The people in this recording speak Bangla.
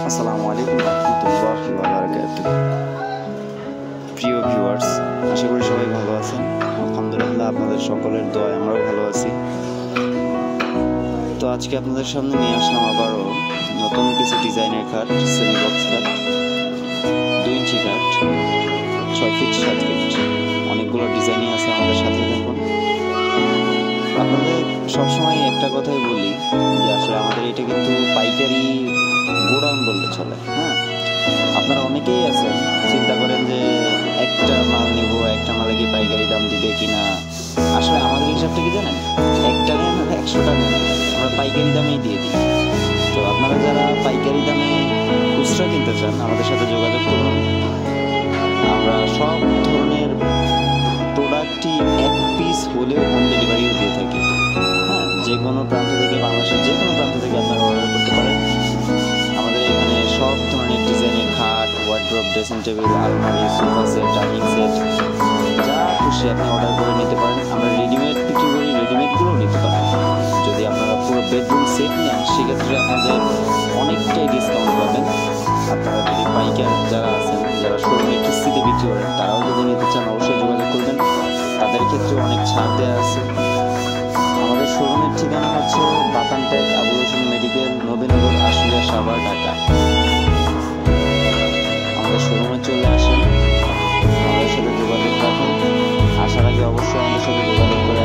আসসালামু আলাইকুম রহমতুল্লাহি ওয়া বারাকাতুহু। প্রিয় ভিউয়ার্স, আশা করি সবাই ভালো আছেন। আলহামদুলিল্লাহ, আপনাদের সকলের দোয়ায় আমরাও ভালো আছি। তো আজকে আপনাদের সামনে নিয়ে আসলাম আবারও নতুন কিছু ডিজাইনের খাট, সেমি বক্স খাট, 2 ইঞ্চি খাট, 6 ফিট 7 ফিট, অনেকগুলো ডিজাইনই আছে। আমাদের সাথে থাকুন। আপনাদের সবসময় একটা কথাই বলি যে আসলে আমাদের এটা কিন্তু পাইকারি গোডাউন বললে চলে। হ্যাঁ, আপনারা অনেকেই আছেন চিন্তা করেন যে একটা মাল নিব, একটা মালে কি পাইকারি দাম দিবে কিনা। আসলে আমাদের হিসাবটা কি জানেন, একটা নেন 100টা নেন, আমরা পাইকারি দামেই দিয়ে দিই। তো আপনারা যারা পাইকারি দামে খুচরা কিনতে চান আমাদের সাথে যোগাযোগ করুন। আমরা সব ধরনের প্রোডাক্টই 1 পিস হলেও হোম ডেলিভারিও দিয়ে থাকি। হ্যাঁ, যে কোনো প্রান্ত থেকে, বাংলাদেশের যে কোনো প্রান্ত থেকে আপনারা অর্ডার করতে পারেন। আমাদের এখানে সব ধরনের ডিজাইনের খাট, ওয়ার্ড্রপ, ড্রেসিং টেবিল, আলমারি, সোফা সেট, ডাইনিং সেট, যা খুশি আপনি অর্ডার করে নিতে পারেন। আমরা রেডিমেড বিক্রি করি, রেডিমেডগুলোও নিতে পারেন। যদি আপনারা পুরো বেডরুম সেট নেন সেক্ষেত্রে আপনাদের অনেকটাই ডিসকাউন্ট পাবেন। আপনারা যদি পাইকার যারা আছেন, যারা শোরুমে কিস্তিতে বিক্রি করেন, তারাও যদি নিতে চান অবশ্যই যোগাযোগ করবেন। তাদের ক্ষেত্রে অনেক ছাড় দেওয়া আছে। আমাদের শোরুমের ঠিকানা হচ্ছে বাতানটেক, আবুল হোসেন মেডিকেল, নবীনগর, আশুলিয়া, সাভার, ঢাকা। আমাদের শোরুমে চলে আসেন, আমাদের সাথে যোগাযোগ রাখুন। আসার আগে অবশ্যই আমাদের সাথে যোগাযোগ করে